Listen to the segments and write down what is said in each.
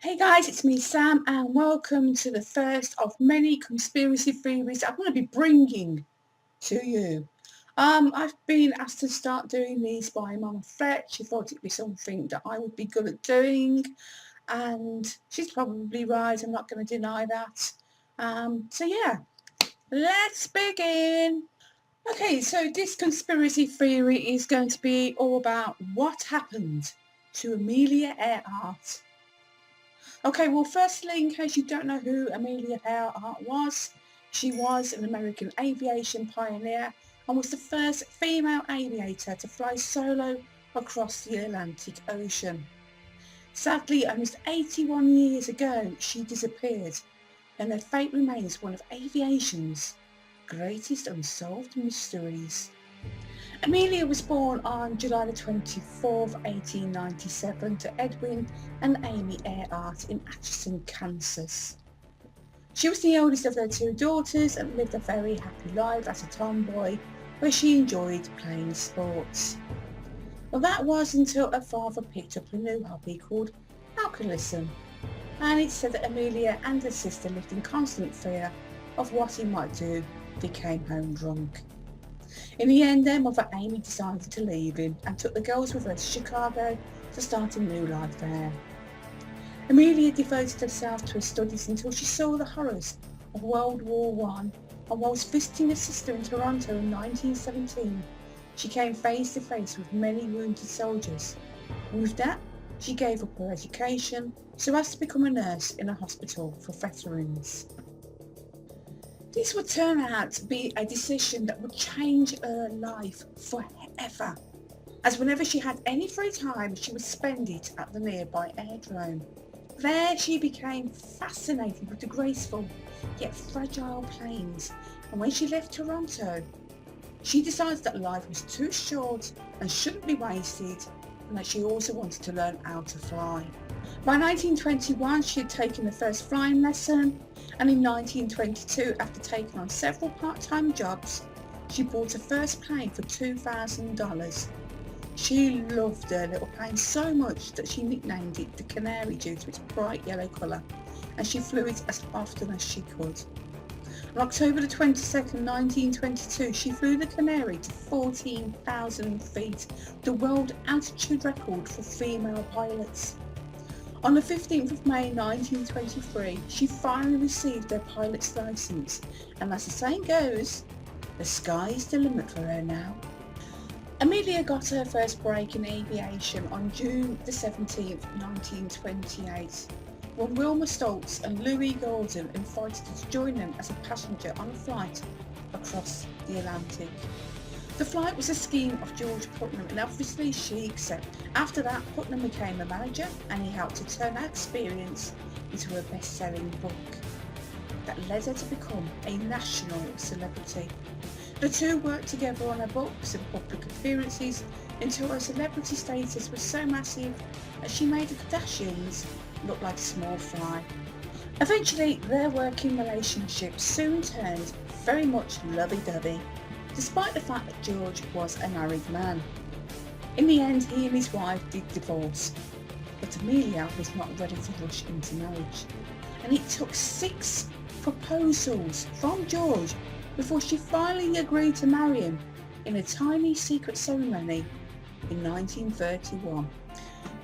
Hey guys, it's me Sam and welcome to the first of many conspiracy theories I'm going to be bringing to you. I've been asked to start doing these by Mama Fletch. She thought it'd be something that I would be good at doing, and she's probably right. I'm not going to deny that. So yeah, let's begin. Okay, so this conspiracy theory is going to be all about what happened to Amelia Earhart. Okay, well, firstly, in case you don't know who Amelia Earhart was, she was an American aviation pioneer and was the first female aviator to fly solo across the Atlantic Ocean. Sadly, almost 81 years ago, she disappeared, and her fate remains one of aviation's greatest unsolved mysteries. Amelia was born on July the 24th, 1897 to Edwin and Amy Earhart in Atchison, Kansas. She was the oldest of their two daughters and lived a very happy life as a tomboy where she enjoyed playing sports. Well, that was until her father picked up a new hobby called alcoholism, and it said that Amelia and her sister lived in constant fear of what he might do if he came home drunk. In the end, their mother Amy decided to leave him and took the girls with her to Chicago to start a new life there. Amelia devoted herself to her studies until she saw the horrors of World War I, and whilst visiting her sister in Toronto in 1917, she came face to face with many wounded soldiers, and with that, she gave up her education so as to become a nurse in a hospital for veterans. This would turn out to be a decision that would change her life forever, as whenever she had any free time, she would spend it at the nearby aerodrome. There she became fascinated with the graceful yet fragile planes, and when she left Toronto, she decided that life was too short and shouldn't be wasted, and that she also wanted to learn how to fly. By 1921, she had taken the first flying lesson, and in 1922, after taking on several part-time jobs, she bought her first plane for $2,000. She loved her little plane so much that she nicknamed it the Canary due to its bright yellow colour, and she flew it as often as she could. On October the 22nd, 1922, she flew the Canary to 14,000 feet, the world altitude record for female pilots. On the 15th of May 1923, she finally received her pilot's licence, and as the saying goes, the sky's the limit for her now. Amelia got her first break in aviation on June the 17th, 1928, when Wilma Stoltz and Louis Gordon invited her to join them as a passenger on a flight across the Atlantic. The flight was a scheme of George Putnam, and obviously she accepted. After that, Putnam became a manager, and he helped to turn her experience into a best-selling book that led her to become a national celebrity. The two worked together on her books and public appearances until her celebrity status was so massive that she made the Kardashians look like a small fry. Eventually, their working relationship soon turned very much lovey-dovey, despite the fact that George was a married man. In the end, he and his wife did divorce, but Amelia was not ready to rush into marriage, and it took 6 proposals from George before she finally agreed to marry him in a tiny secret ceremony in 1931.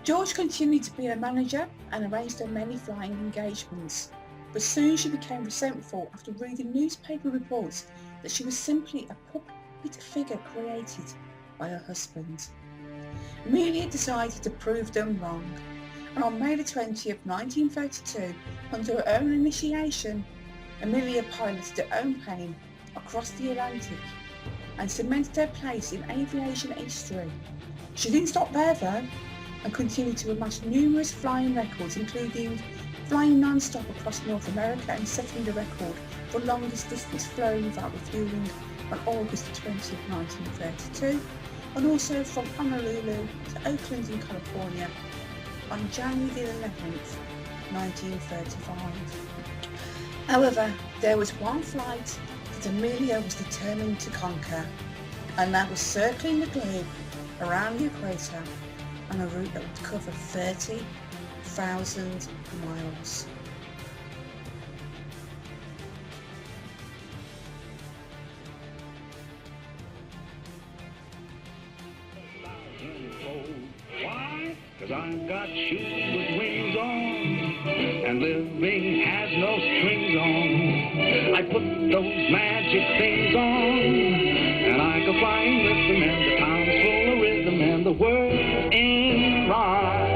George continued to be her manager and arranged her many flying engagements, but soon she became resentful after reading newspaper reports that she was simply a puppet figure created by her husband. Amelia decided to prove them wrong, and on May the 20th, 1932, under her own initiation, Amelia piloted her own plane across the Atlantic and cemented her place in aviation history. She didn't stop there though, and continued to amass numerous flying records, including flying non-stop across North America and setting the record for longest distance flown without refuelling on August 20th, 1932, and also from Honolulu to Oakland in California on January the 11th, 1935. However, there was one flight that Amelia was determined to conquer, and that was circling the globe around the equator on a route that would cover 30 1,000 miles. Why? 'Cause I've got shoes with wings on, and living has no strings on. I put those magic things on, and I go flying with them, and the town's full of rhythm, and the world in rhyme.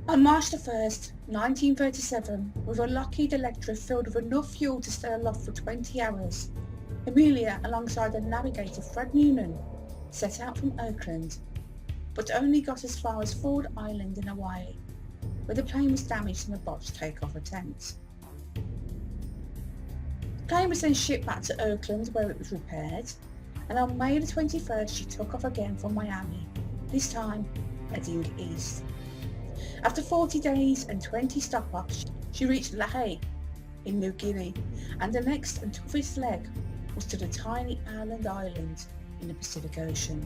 On March the 1st, 1937, with a Lockheed Electra filled with enough fuel to stay aloft for 20 hours, Amelia, alongside her navigator Fred Noonan, set out from Oakland, but only got as far as Ford Island in Hawaii, where the plane was damaged in a botched takeoff attempt. The plane was then shipped back to Oakland, where it was repaired, and on May the 21st she took off again from Miami, this time heading east. After 40 days and 20 stop-offs, she reached Lae in New Guinea, and the next and toughest leg was to the tiny island in the Pacific Ocean.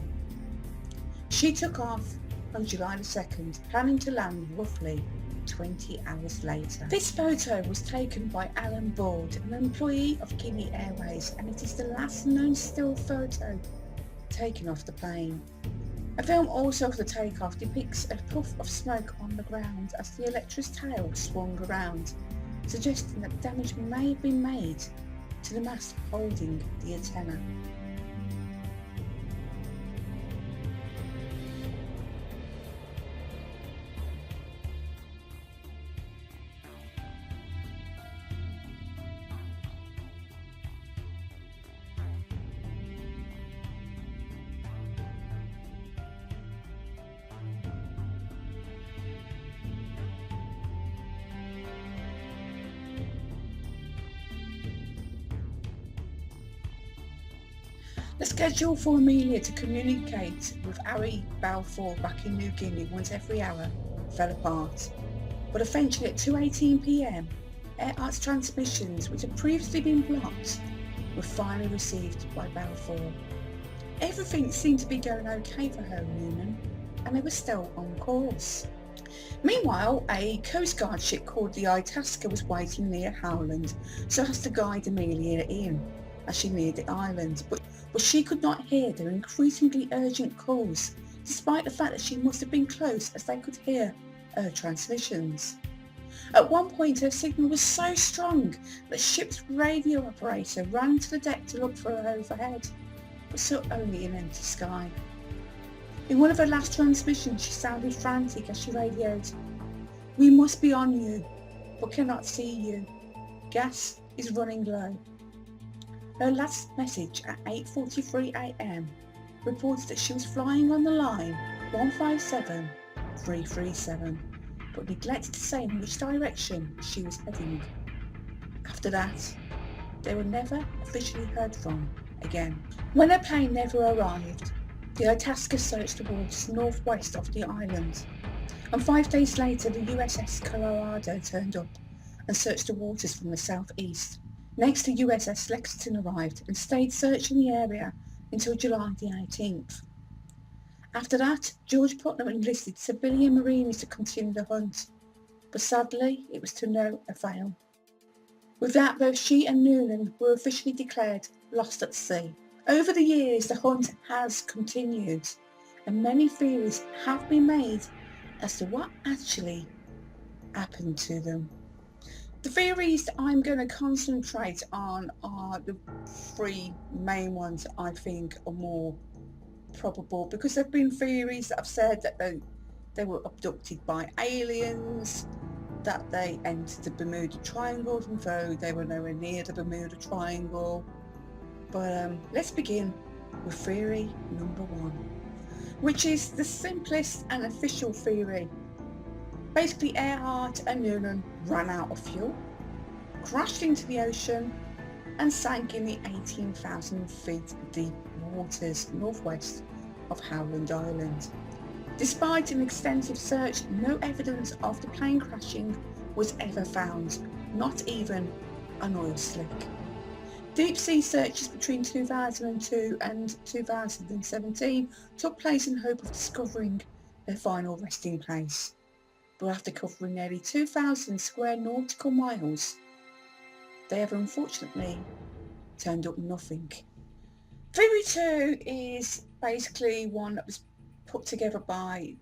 She took off on July the 2nd, planning to land roughly 20 hours later. This photo was taken by Alan Board, an employee of Guinea Airways, and it is the last known still photo taken off the plane. A film also of the takeoff depicts a puff of smoke on the ground as the Electra's tail swung around, suggesting that damage may have been made to the mast holding the antenna. The schedule for Amelia to communicate with Harry Balfour back in New Guinea once every hour fell apart, but eventually at 2:18 p.m, Earhart's transmissions, which had previously been blocked, were finally received by Balfour. Everything seemed to be going okay for her and Noonan, and they were still on course. Meanwhile, a Coast Guard ship called the Itasca was waiting near Howland so as to guide Amelia in as she neared the island, but she could not hear their increasingly urgent calls, despite the fact that she must have been close as they could hear her transmissions. At one point her signal was so strong that the ship's radio operator ran to the deck to look for her overhead, but saw only an empty sky. In one of her last transmissions she sounded frantic as she radioed, "We must be on you, but cannot see you. Gas is running low." Her last message at 8:43 a.m. reported that she was flying on the line 157337, but neglected to say in which direction she was heading. After that, they were never officially heard from again. When her plane never arrived, the Itasca searched the waters northwest of the island, and 5 days later the USS Colorado turned up and searched the waters from the southeast. Next, the USS Lexington arrived and stayed searching the area until July the 18th. After that, George Putnam enlisted civilian Marines to continue the hunt, but sadly it was to no avail. With that, both she and Noonan were officially declared lost at sea. Over the years, the hunt has continued, and many theories have been made as to what actually happened to them. The theories I'm going to concentrate on are the 3 main ones I think are more probable, because there have been theories that have said that they were abducted by aliens, that they entered the Bermuda Triangle, even though they were nowhere near the Bermuda Triangle. But let's begin with theory number 1, which is the simplest and official theory. Basically, Earhart and Noonan ran out of fuel, crashed into the ocean, and sank in the 18,000 feet deep waters northwest of Howland Island. Despite an extensive search, no evidence of the plane crashing was ever found, not even an oil slick. Deep sea searches between 2002 and 2017 took place in hope of discovering their final resting place. But after covering nearly 2,000 square nautical miles, they have unfortunately turned up nothing. Theory 2 is basically one that was put together by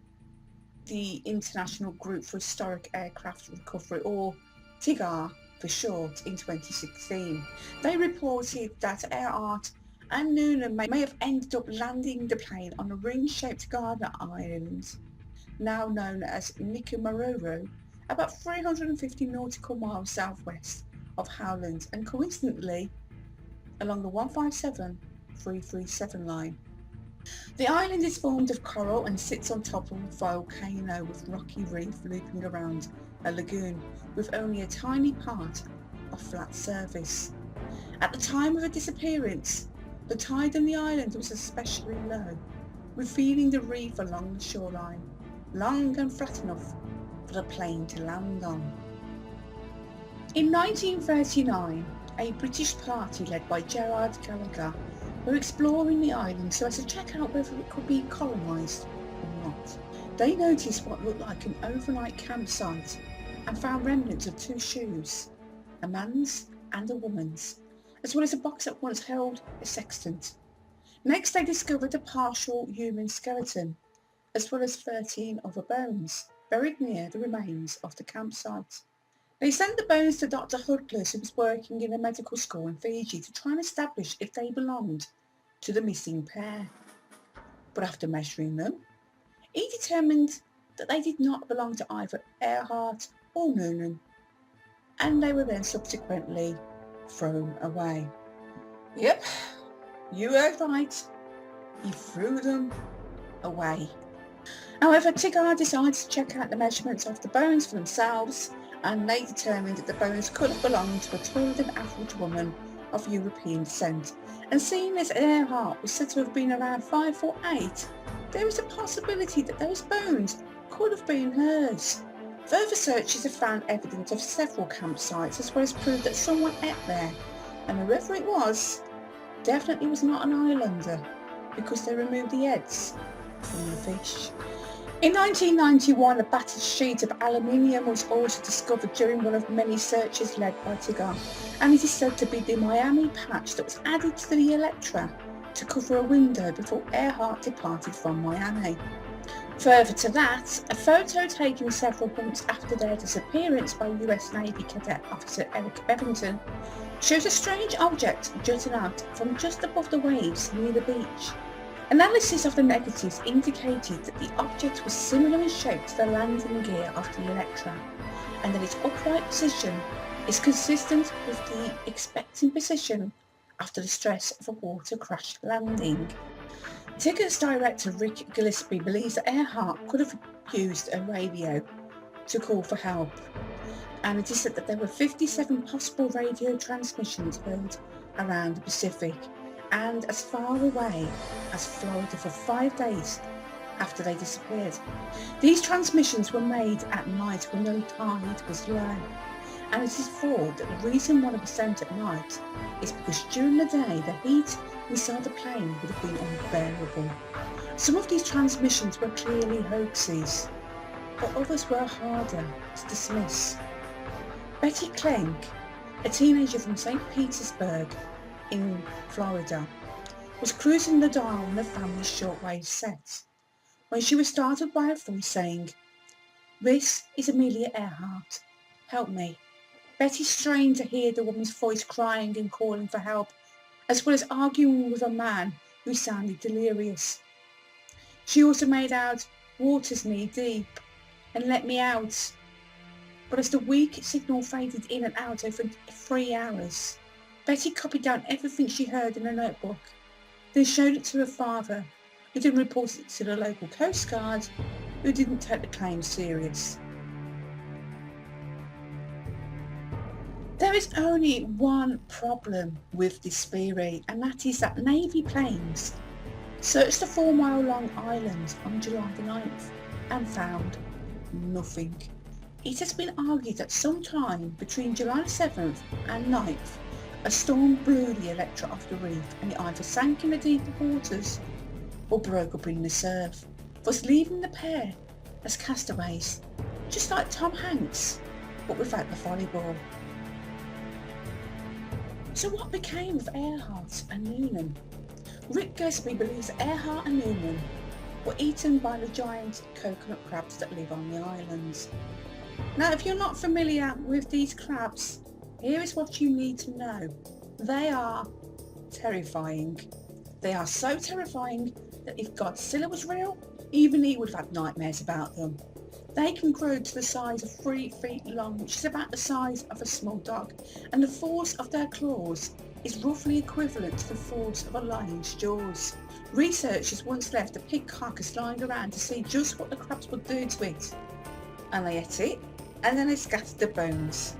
the International Group for Historic Aircraft Recovery, or TIGAR for short, in 2016. They reported that Earhart and Noonan may have ended up landing the plane on a ring-shaped garden island, now known as Nikumaroro, about 350 nautical miles southwest of Howland, and coincidentally along the 157-337 line. The island is formed of coral and sits on top of a volcano with rocky reef looping around a lagoon with only a tiny part of flat surface. At the time of the disappearance, the tide on the island was especially low, revealing the reef along the shoreline, long and flat enough for the plane to land on. In 1939, a British party led by Gerard Gallagher were exploring the island so as to check out whether it could be colonised or not. They noticed what looked like an overnight campsite and found remnants of 2 shoes, a man's and a woman's, as well as a box that once held a sextant. Next they discovered a partial human skeleton, as well as 13 other bones, buried near the remains of the campsite. They sent the bones to Dr. Hudless, who was working in a medical school in Fiji, to try and establish if they belonged to the missing pair. But after measuring them, he determined that they did not belong to either Earhart or Noonan, and they were then subsequently thrown away. Yep, you heard right. He threw them away. However, TIGAR decided to check out the measurements of the bones for themselves, and they determined that the bones could have belonged to a taller than average woman of European descent. And seeing as Earhart was said to have been around 5'8", there is a possibility that those bones could have been hers. Further searches have found evidence of several campsites, as well as proof that someone ate there, and whoever it was definitely was not an islander, because they removed the heads from the fish. In 1991, a battered sheet of aluminium was also discovered during one of many searches led by TIGAR, and it is said to be the Miami patch that was added to the Electra to cover a window before Earhart departed from Miami. Further to that, a photo taken several months after their disappearance by US Navy Cadet Officer Eric Bevington shows a strange object jutting out from just above the waves near the beach. Analysis of the negatives indicated that the object was similar in shape to the landing gear of the Electra, and that its upright position is consistent with the expecting position after the stress of a water crash landing. TIGAR's director Rick Gillespie believes that Earhart could have used a radio to call for help, and it is said that there were 57 possible radio transmissions heard around the Pacific and as far away as Florida for 5 days after they disappeared. These transmissions were made at night when the tide was low, and it is thought that the reason one was sent at night is because during the day the heat inside the plane would have been unbearable. Some of these transmissions were clearly hoaxes, but others were harder to dismiss. Betty Klenk, a teenager from St. Petersburg in Florida, was cruising the dial on the family's shortwave set when she was startled by a voice saying, "This is Amelia Earhart. Help me." Betty strained to hear the woman's voice crying and calling for help, as well as arguing with a man who sounded delirious. She also made out, "Water's knee deep," and "let me out." But as the weak signal faded in and out over 3 hours, Betty copied down everything she heard in a notebook, then showed it to her father, who then reported it to the local Coast Guard, who didn't take the claim serious. There is only one problem with this theory, and that is that Navy planes searched the 4-mile-long island on July the 9th and found nothing. It has been argued that sometime between July 7th and 9th, A storm blew the Electra off the reef and it either sank in the deeper waters or broke up in the surf, thus leaving the pair as castaways, just like Tom Hanks, but without the volleyball. So what became of Earhart and Noonan? Rick Gillespie believes that Earhart and Noonan were eaten by the giant coconut crabs that live on the islands. Now, if you're not familiar with these crabs, here is what you need to know. They are terrifying. They are so terrifying that if Godzilla was real, even he would have had nightmares about them. They can grow to the size of 3 feet long, which is about the size of a small dog, and the force of their claws is roughly equivalent to the force of a lion's jaws. Researchers once left a pig carcass lying around to see just what the crabs would do to it, and they ate it, and then they scattered the bones.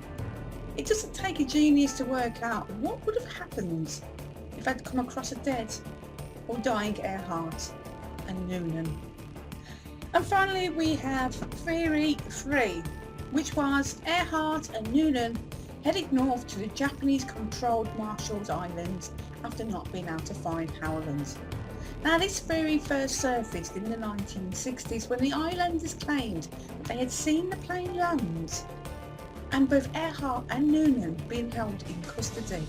It doesn't take a genius to work out what would have happened if they'd come across a dead or dying Earhart and Noonan. And finally we have Theory 3, which was Earhart and Noonan headed north to the Japanese-controlled Marshall Islands after not being able to find Howland. Now, this theory first surfaced in the 1960s when the islanders claimed that they had seen the plane land, and both Earhart and Noonan being held in custody.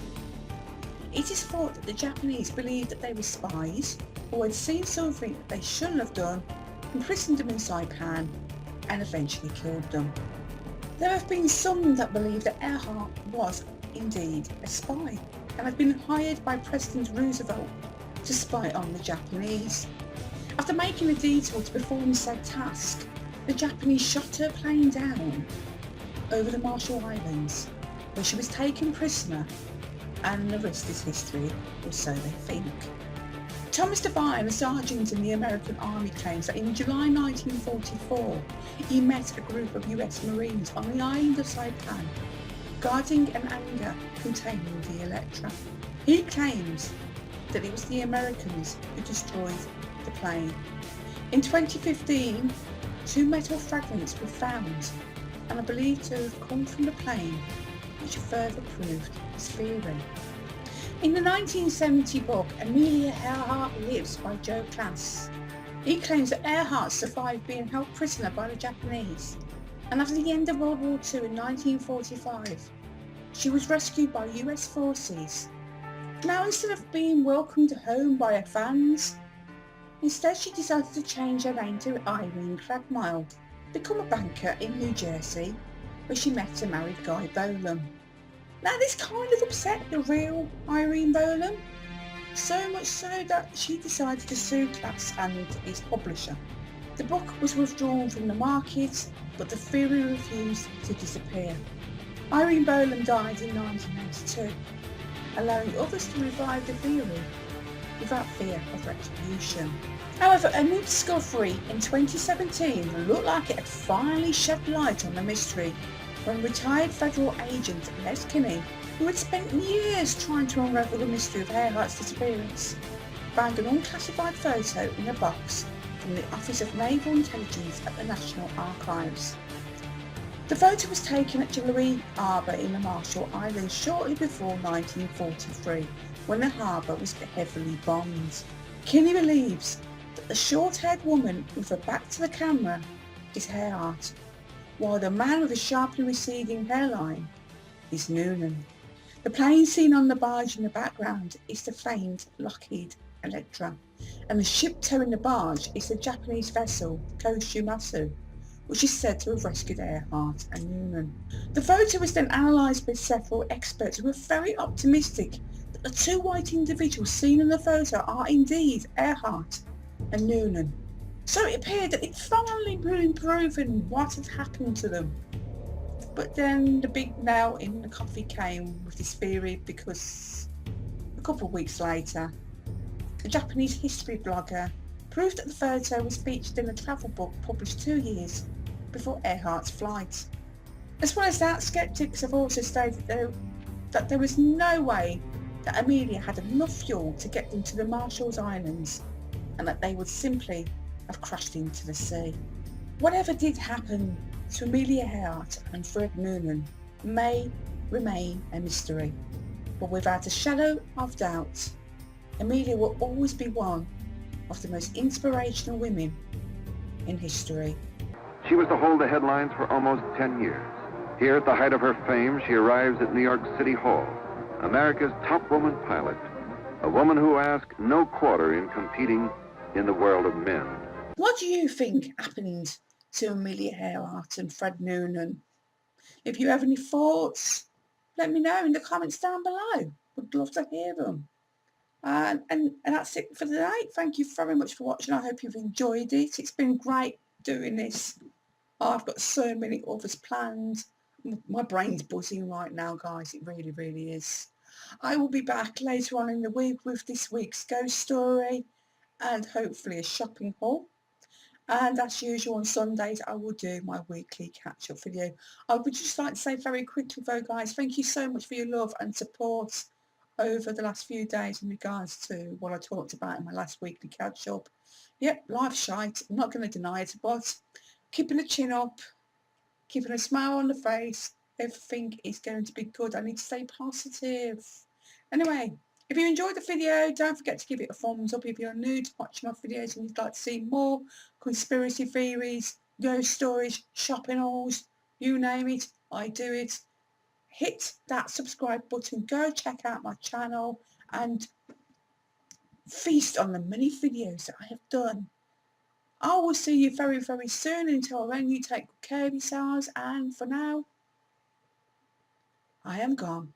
It is thought that the Japanese believed that they were spies or had seen something that they shouldn't have done, imprisoned them in Saipan and eventually killed them. There have been some that believe that Earhart was indeed a spy and had been hired by President Roosevelt to spy on the Japanese. After making a detour to perform said task, the Japanese shot her plane down over the Marshall Islands, where she was taken prisoner, and the rest is history, or so they think. Thomas Devine, a sergeant in the American Army, claims that in July 1944 he met a group of US Marines on the island of Saipan, guarding an hangar containing the Electra. He claims that it was the Americans who destroyed the plane. In 2015, 2 metal fragments were found and are believed to have come from the plane, which further proved his theory. In the 1970 book Amelia Earhart Lives by Joe Class, he claims that Earhart survived being held prisoner by the Japanese, and after the end of World War II in 1945, she was rescued by US forces. Now, instead of being welcomed home by her fans, instead she decided to change her name to Irene Cragmile, become a banker in New Jersey, where she met and married Guy Bolam. Now, this kind of upset the real Irene Bolam, so much so that she decided to sue Class and his publisher. The book was withdrawn from the market, but the theory refused to disappear. Irene Bolam died in 1992, allowing others to revive the theory without fear of retribution. However, a new discovery in 2017 looked like it had finally shed light on the mystery when retired federal agent Les Kinney, who had spent years trying to unravel the mystery of Earhart's disappearance, found an unclassified photo in a box from the Office of Naval Intelligence at the National Archives. The photo was taken at Jillary Harbour in the Marshall Islands shortly before 1943, when the harbour was heavily bombed. Kinney believes that the short-haired woman with her back to the camera is Earhart, while the man with a sharply receding hairline is Noonan. The plane seen on the barge in the background is the famed Lockheed Electra, and the ship towing the barge is the Japanese vessel Koshimasu, which is said to have rescued Earhart and Noonan. The photo was then analysed by several experts who were very optimistic that the 2 white individuals seen in the photo are indeed Earhart and Noonan. So it appeared that it finally been proven what had happened to them. But then the big nail in the coffin came with this theory, because a couple of weeks later, a Japanese history blogger proved that the photo was featured in a travel book published 2 years before Earhart's flight. As well as that, skeptics have also stated that there was no way that Amelia had enough fuel to get them to the Marshall Islands, and that they would simply have crashed into the sea. Whatever did happen to Amelia Earhart and Fred Noonan may remain a mystery, But without a shadow of doubt, Amelia will always be one of the most inspirational women in history. She was to hold the headlines for almost 10 years. Here at the height of her fame, she arrives at New York City Hall, America's top woman pilot, a woman who asked no quarter in competing in the world of men. What do you think happened to Amelia Earhart and Fred Noonan? If you have any thoughts, let me know in the comments down below. Would love to hear them. And that's it for today. Thank you very much for watching. I hope you've enjoyed it. It's been great doing this. I've got so many others planned. My brain's buzzing right now, guys. It really, really is. I will be back later on in the week with this week's ghost story and hopefully a shopping haul. And as usual on Sundays, I will do my weekly catch-up video. I would just like to say very quickly though, guys, thank you so much for your love and support over the last few days in regards to what I talked about in my last weekly catch-up. Yep, life's shite. I'm not going to deny it, but keeping the chin up, keeping a smile on the face, everything is going to be good. I need to stay positive. Anyway, if you enjoyed the video, don't forget to give it a thumbs up. If you're new to watching my videos and you'd like to see more conspiracy theories, ghost stories, shopping hauls, you name it, I do it. Hit that subscribe button, go check out my channel and feast on the many videos that I have done. I will see you very, very soon. Until then, you take good care of yourselves, and for now, I am gone.